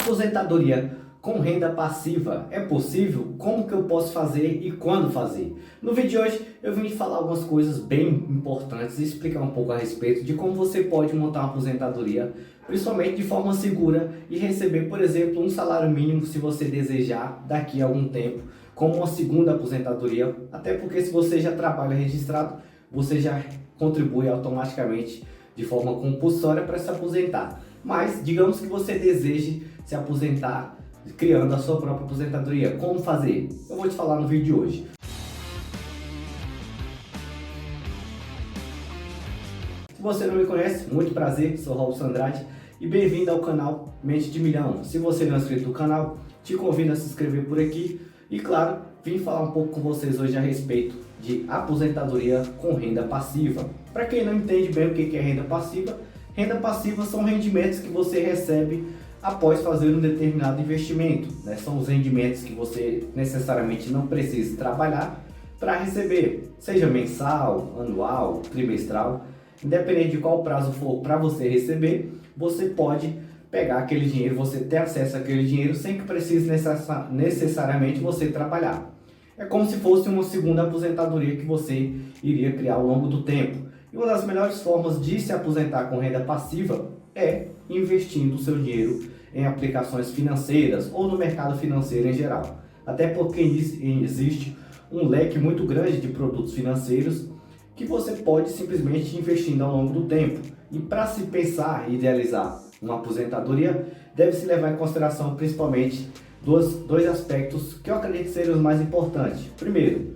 Aposentadoria com renda passiva é possível? Como que eu posso fazer e quando fazer? No vídeo de hoje eu vim falar algumas coisas bem importantes e explicar um pouco a respeito de como você pode montar uma aposentadoria, principalmente de forma segura, e receber, por exemplo, um salário mínimo se você desejar daqui a algum tempo, como uma segunda aposentadoria, até porque se você já trabalha registrado, você já contribui automaticamente de forma compulsória para se aposentar. Mas digamos que você deseje se aposentar criando a sua própria aposentadoria. Como fazer? Eu vou te falar no vídeo de hoje. Se você não me conhece, muito prazer, sou Robson Andrade e bem-vindo ao canal Mente de Milhão. Se você não é inscrito no canal, te convido a se inscrever por aqui e, claro, vim falar um pouco com vocês hoje a respeito de aposentadoria com renda passiva. Para quem não entende bem o que é renda passiva são rendimentos que você recebe após fazer um determinado investimento, né? São os rendimentos que você necessariamente não precisa trabalhar para receber, seja mensal, anual, trimestral, independente de qual prazo for para você receber, você pode pegar aquele dinheiro, você ter acesso àquele dinheiro sem que precise necessariamente você trabalhar. É como se fosse uma segunda aposentadoria que você iria criar ao longo do tempo. E uma das melhores formas de se aposentar com renda passiva é investindo o seu dinheiro em aplicações financeiras ou no mercado financeiro em geral. Até porque existe um leque muito grande de produtos financeiros que você pode simplesmente ir investindo ao longo do tempo. E para se pensar e idealizar uma aposentadoria, deve-se levar em consideração principalmente dois aspectos que eu acredito serem os mais importantes. Primeiro,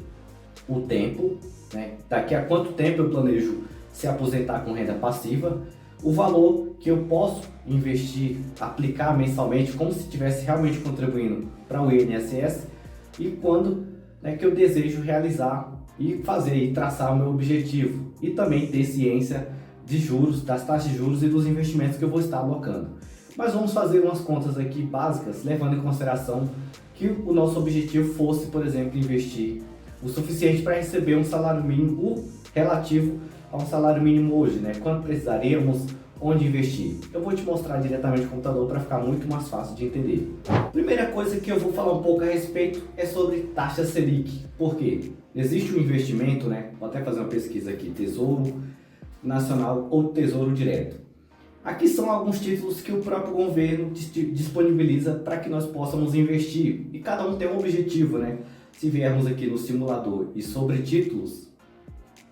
o tempo, né? Daqui a quanto tempo eu planejo se aposentar com renda passiva, o valor que eu posso investir, aplicar mensalmente, como se estivesse realmente contribuindo para o INSS, e quando, né, que eu desejo realizar e fazer e traçar o meu objetivo, e também ter ciência de juros, das taxas de juros e dos investimentos que eu vou estar alocando. Mas vamos fazer umas contas aqui básicas, levando em consideração que o nosso objetivo fosse, por exemplo, investir o suficiente para receber um salário mínimo relativo a um salário mínimo hoje, né? Quanto precisaríamos, onde investir? Eu vou te mostrar diretamente no computador para ficar muito mais fácil de entender. Primeira coisa que eu vou falar um pouco a respeito é sobre taxa Selic. Por quê? Existe um investimento, né? Vou até fazer uma pesquisa aqui, Tesouro Nacional ou Tesouro Direto. Aqui são alguns títulos que o próprio governo disponibiliza para que nós possamos investir. E cada um tem um objetivo, né? Se viermos aqui no simulador e sobre títulos,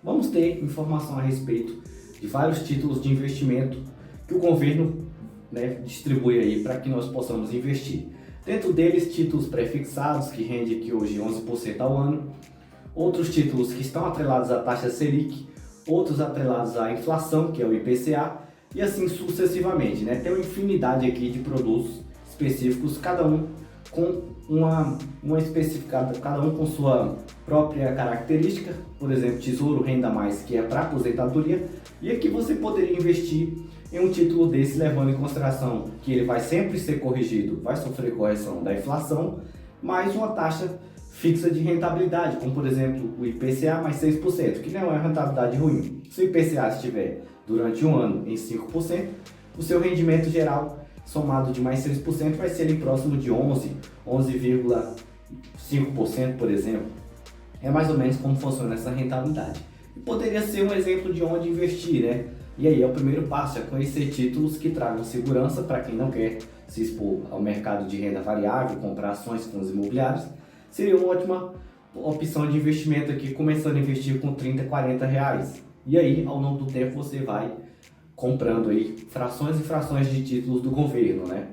vamos ter informação a respeito de vários títulos de investimento que o governo, né, distribui aí para que nós possamos investir. Dentro deles, títulos prefixados, que rende aqui hoje 11% ao ano, outros títulos que estão atrelados à taxa Selic, outros atrelados à inflação, que é o IPCA, e assim sucessivamente, né? Tem uma infinidade aqui de produtos específicos, cada um com uma especificada, cada um com sua própria característica. Por exemplo, Tesouro Renda Mais, que é para aposentadoria, e aqui você poderia investir em um título desse, levando em consideração que ele vai sempre ser corrigido, vai sofrer correção da inflação, mais uma taxa fixa de rentabilidade, como por exemplo o IPCA mais 6%, que não é uma rentabilidade ruim. Se o IPCA estiver durante um ano em 5%, o seu rendimento geral somado de mais 6% vai ser ali próximo de 11,5%, por exemplo. É mais ou menos como funciona essa rentabilidade. E poderia ser um exemplo de onde investir, né? E aí é o primeiro passo, é conhecer títulos que tragam segurança para quem não quer se expor ao mercado de renda variável, comprar ações, fundos imobiliários. Seria uma ótima opção de investimento aqui, começando a investir com 30, 40 reais. E aí, ao longo do tempo, você vai comprando aí frações e frações de títulos do governo, né?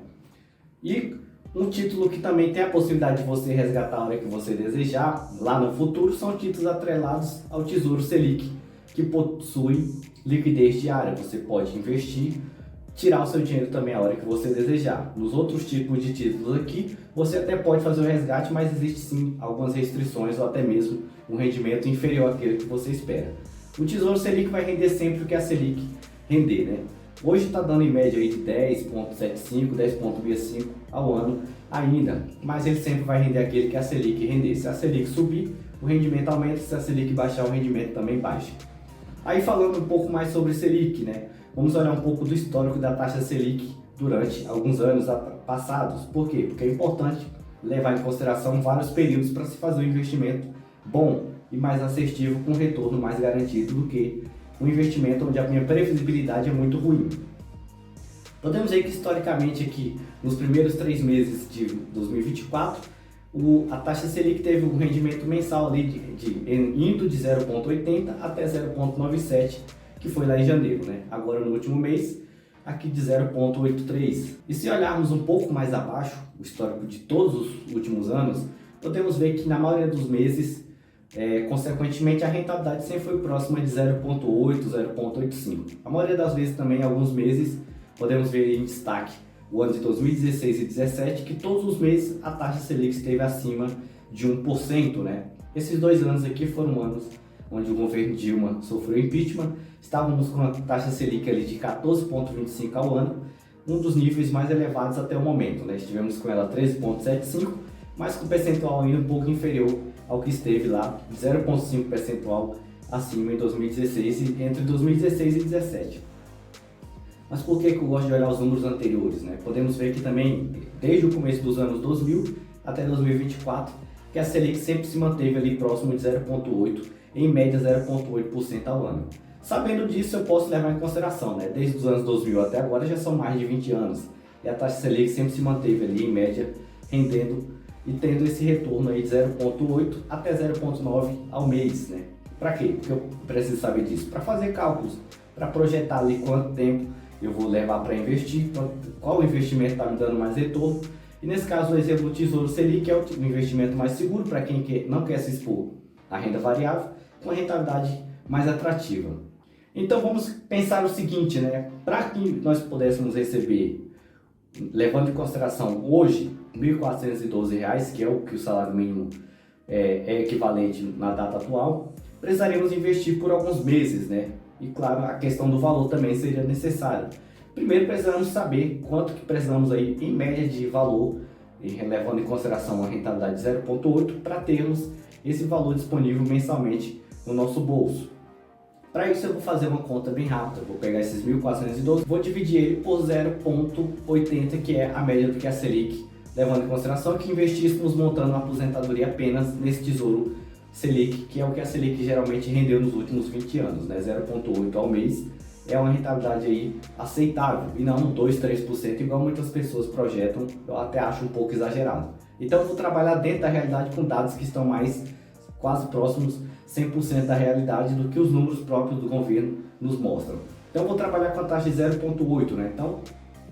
E um título que também tem a possibilidade de você resgatar a hora que você desejar, lá no futuro, são títulos atrelados ao Tesouro Selic, que possui liquidez diária. Você pode investir, tirar o seu dinheiro também a hora que você desejar. Nos outros tipos de títulos aqui, você até pode fazer o resgate, mas existe sim algumas restrições ou até mesmo um rendimento inferior àquele que você espera. O Tesouro Selic vai render sempre o que a Selic render, né? Hoje está dando em média aí de 10,75, 10,65 ao ano ainda, mas ele sempre vai render aquele que a Selic render. Se a Selic subir, o rendimento aumenta, se a Selic baixar, o rendimento também baixa. Aí falando um pouco mais sobre Selic, né? Vamos olhar um pouco do histórico da taxa Selic durante alguns anos passados. Por quê? Porque é importante levar em consideração vários períodos para se fazer um investimento bom e mais assertivo, com retorno mais garantido do que um investimento onde a minha previsibilidade é muito ruim. Podemos ver que historicamente aqui, nos primeiros 3 meses de 2024, a taxa Selic teve um rendimento mensal ali indo de 0,80 até 0,97, que foi lá em janeiro, né? Agora no último mês, aqui de 0,83. E se olharmos um pouco mais abaixo, o histórico de todos os últimos anos, podemos ver que na maioria dos meses, consequentemente, a rentabilidade sempre foi próxima de 0,8, 0,85. A maioria das vezes também, em alguns meses, podemos ver em destaque o ano de 2016 e 2017, que todos os meses a taxa Selic esteve acima de 1%, né? Esses 2 anos aqui foram anos onde o governo Dilma sofreu impeachment. Estávamos com a taxa Selic ali de 14,25 ao ano, um dos níveis mais elevados até o momento, né? Estivemos com ela 13,75, mas com percentual ainda um pouco inferior ao que esteve lá, 0,5 percentual acima em 2016 e entre 2016 e 2017. Mas por que eu gosto de olhar os números anteriores, né? Podemos ver que também, desde o começo dos anos 2000 até 2024, que a Selic sempre se manteve ali próximo de 0,8, em média 0,8% ao ano. Sabendo disso, eu posso levar em consideração, né? Desde os anos 2000 até agora já são mais de 20 anos, e a taxa Selic sempre se manteve ali em média, rendendo e tendo esse retorno aí de 0,8 até 0,9 ao mês, né? Para quê? Porque eu preciso saber disso? Para fazer cálculos, para projetar ali quanto tempo eu vou levar para investir, qual investimento está me dando mais retorno. E nesse caso, o exemplo do Tesouro Selic é o investimento mais seguro para quem não quer se expor à renda variável, com a rentabilidade mais atrativa. Então vamos pensar o seguinte, né? Para que nós pudéssemos receber, levando em consideração hoje, R$ 1.412, que é o que o salário mínimo é equivalente na data atual, precisaríamos investir por alguns meses, né? E claro, a questão do valor também seria necessária. Primeiro precisamos saber quanto que precisamos aí em média de valor, levando em consideração a rentabilidade de 0,8, para termos esse valor disponível mensalmente no nosso bolso. Para isso eu vou fazer uma conta bem rápida, vou pegar esses 1.412, vou dividir ele por 0,80, que é a média do que a Selic, levando em consideração que investíssemos montando uma aposentadoria apenas nesse Tesouro Selic, que é o que a Selic geralmente rendeu nos últimos 20 anos, né? 0,8 ao mês é uma rentabilidade aí aceitável, e não 2, 3%, igual muitas pessoas projetam. Eu até acho um pouco exagerado. Então eu vou trabalhar dentro da realidade com dados que estão mais quase próximos 100% da realidade do que os números próprios do governo nos mostram. Então eu vou trabalhar com a taxa de 0,8, né? Então,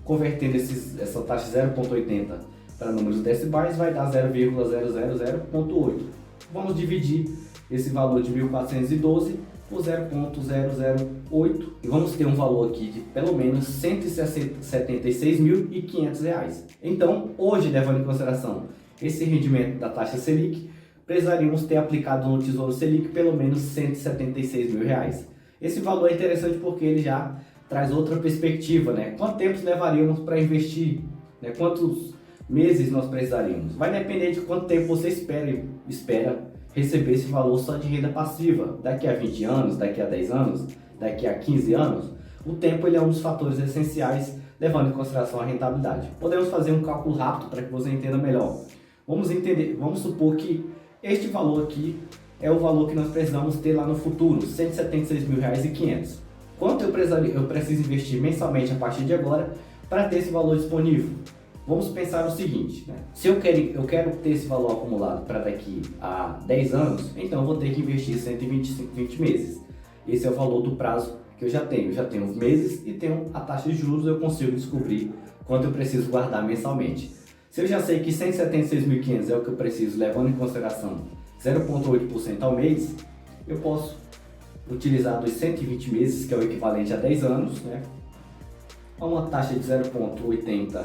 convertendo essa taxa de 0,80 para números decimais, vai dar 0,000,8. Vamos dividir esse valor de 1.412 por 0,008 e vamos ter um valor aqui de pelo menos R$ 176.500. Então, hoje, levando em consideração esse rendimento da taxa Selic, precisaríamos ter aplicado no Tesouro Selic pelo menos R$ 176 mil. Esse valor é interessante porque ele já traz outra perspectiva, né? Quanto tempo levaríamos para investir? Né? Quantos meses nós precisaríamos? Vai depender de quanto tempo você espera receber esse valor só de renda passiva. Daqui a 20 anos, daqui a 10 anos, daqui a 15 anos, o tempo ele é um dos fatores essenciais, levando em consideração a rentabilidade. Podemos fazer um cálculo rápido para que você entenda melhor. Vamos supor que este valor aqui é o valor que nós precisamos ter lá no futuro, R$ 176.500. Quanto eu preciso investir mensalmente a partir de agora para ter esse valor disponível? Vamos pensar o seguinte, né? Se eu quero ter esse valor acumulado para daqui a 10 anos, então eu vou ter que investir 120 meses. Esse é o valor do prazo que eu já tenho. Eu já tenho os meses e tenho a taxa de juros, eu consigo descobrir quanto eu preciso guardar mensalmente. Se eu já sei que 176.500 é o que eu preciso, levando em consideração 0,8% ao mês, eu posso utilizar dos 120 meses, que é o equivalente a 10 anos, né? A uma taxa de 0,80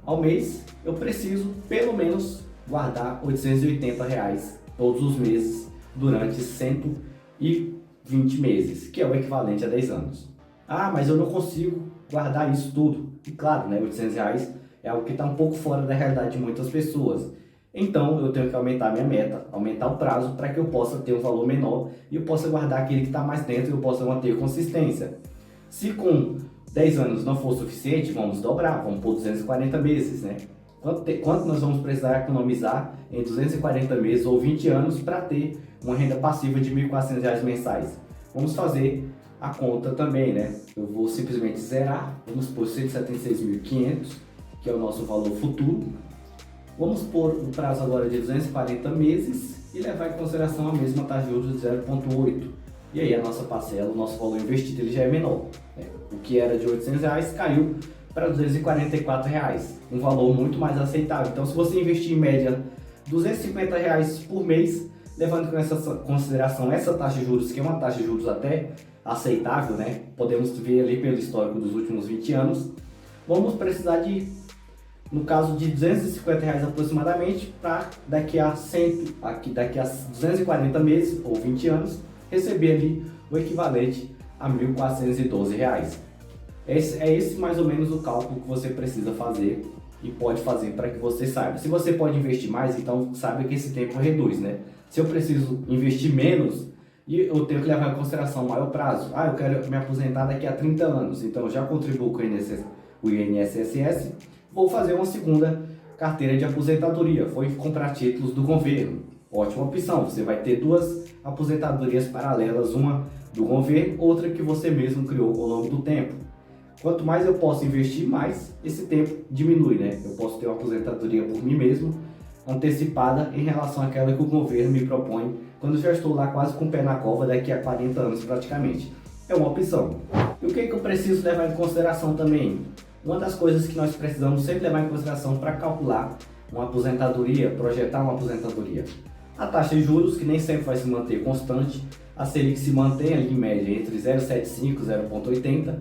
ao mês, eu preciso pelo menos guardar R$ 880 todos os meses durante 120 meses, que é o equivalente a 10 anos. Ah, mas eu não consigo guardar isso tudo. E claro, né, R$ 800 é algo que está um pouco fora da realidade de muitas pessoas. Então eu tenho que aumentar a minha meta, aumentar o prazo para que eu possa ter um valor menor e eu possa guardar aquele que está mais dentro e eu possa manter consistência. Se com 10 anos não for suficiente, vamos dobrar, vamos por 240 meses, né? Quanto nós vamos precisar economizar em 240 meses ou 20 anos para ter uma renda passiva de R$ 1.400 mensais? Vamos fazer a conta também, né? Eu vou simplesmente zerar, vamos por 176.500, que é o nosso valor futuro. Vamos pôr o prazo agora de 240 meses e levar em consideração a mesma taxa de juros de 0,8. E aí a nossa parcela, o nosso valor investido, ele já é menor, né? O que era de R$ 800 caiu para R$ 244, um valor muito mais aceitável. Então, se você investir em média R$ 250 por mês, levando em consideração essa taxa de juros, que é uma taxa de juros até aceitável, né? Podemos ver ali pelo histórico dos últimos 20 anos, vamos precisar de, no caso de R$ 250 aproximadamente, para daqui a 240 meses ou 20 anos, receber ali o equivalente a R$ 1.412. É esse mais ou menos o cálculo que você precisa fazer e pode fazer para que você saiba. Se você pode investir mais, então saiba que esse tempo reduz, né? Se eu preciso investir menos e eu tenho que levar em consideração o maior prazo, eu quero me aposentar daqui a 30 anos, então eu já contribuo com o INSS, vou fazer uma segunda carteira de aposentadoria, foi comprar títulos do governo. Ótima opção, você vai ter duas aposentadorias paralelas, uma do governo, outra que você mesmo criou ao longo do tempo. Quanto mais eu posso investir, mais esse tempo diminui, né? Eu posso ter uma aposentadoria por mim mesmo, antecipada em relação àquela que o governo me propõe, quando eu já estou lá quase com o pé na cova, daqui a 40 anos praticamente. É uma opção. E o que eu preciso levar em consideração também? Uma das coisas que nós precisamos sempre levar em consideração para calcular uma aposentadoria, projetar uma aposentadoria. A taxa de juros, que nem sempre vai se manter constante, a Selic se mantém ali em média entre 0,75 e 0,80.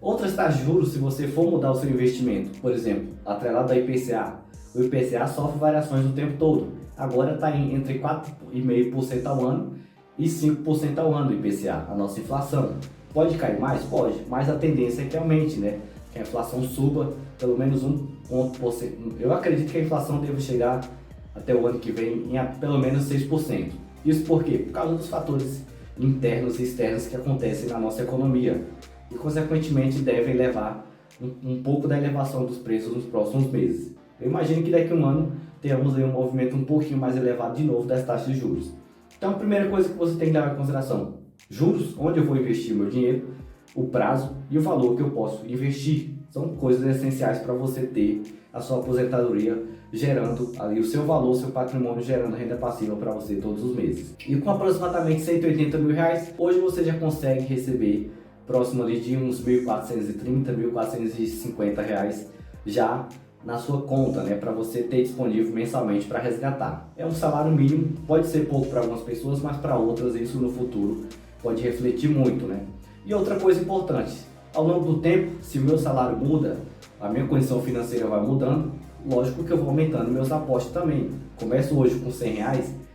Outras taxas de juros, se você for mudar o seu investimento, por exemplo, atrelado ao IPCA, o IPCA sofre variações o tempo todo. Agora está entre 4,5% ao ano e 5% ao ano o IPCA, a nossa inflação. Pode cair mais? Pode, mas a tendência é que aumente, né? Que a inflação suba pelo menos 1 ponto porcentual. Eu acredito que a inflação deve chegar até o ano que vem em pelo menos 6%. Isso por quê? Por causa dos fatores internos e externos que acontecem na nossa economia e, consequentemente, devem levar um pouco da elevação dos preços nos próximos meses. Eu imagino que daqui a um ano teremos aí um movimento um pouquinho mais elevado de novo das taxas de juros. Então, a primeira coisa que você tem que levar em consideração: juros, onde eu vou investir meu dinheiro, o prazo e o valor que eu posso investir. São coisas essenciais para você ter a sua aposentadoria gerando ali o seu valor, o seu patrimônio, gerando renda passiva para você todos os meses. E com aproximadamente R$ 180 mil, hoje você já consegue receber próximo ali de uns R$ 1.430, R$ 1.450 já na sua conta, né, para você ter disponível mensalmente para resgatar. É um salário mínimo, pode ser pouco para algumas pessoas, mas para outras isso no futuro pode refletir muito, né? E outra coisa importante, ao longo do tempo, se o meu salário muda, a minha condição financeira vai mudando, lógico que eu vou aumentando meus aportes também. Começo hoje com R$ 100,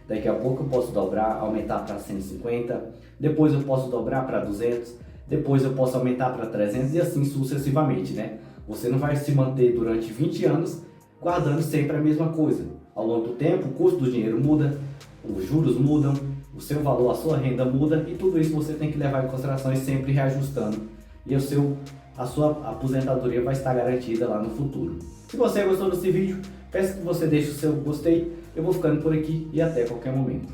daqui a pouco eu posso dobrar, aumentar para 150, depois eu posso dobrar para 200, depois eu posso aumentar para 300 e assim sucessivamente, né? Você não vai se manter durante 20 anos guardando sempre a mesma coisa. Ao longo do tempo, o custo do dinheiro muda, os juros mudam, o seu valor, a sua renda muda e tudo isso você tem que levar em consideração e sempre reajustando. E a sua aposentadoria vai estar garantida lá no futuro. Se você gostou desse vídeo, peço que você deixe o seu gostei. Eu vou ficando por aqui e até qualquer momento.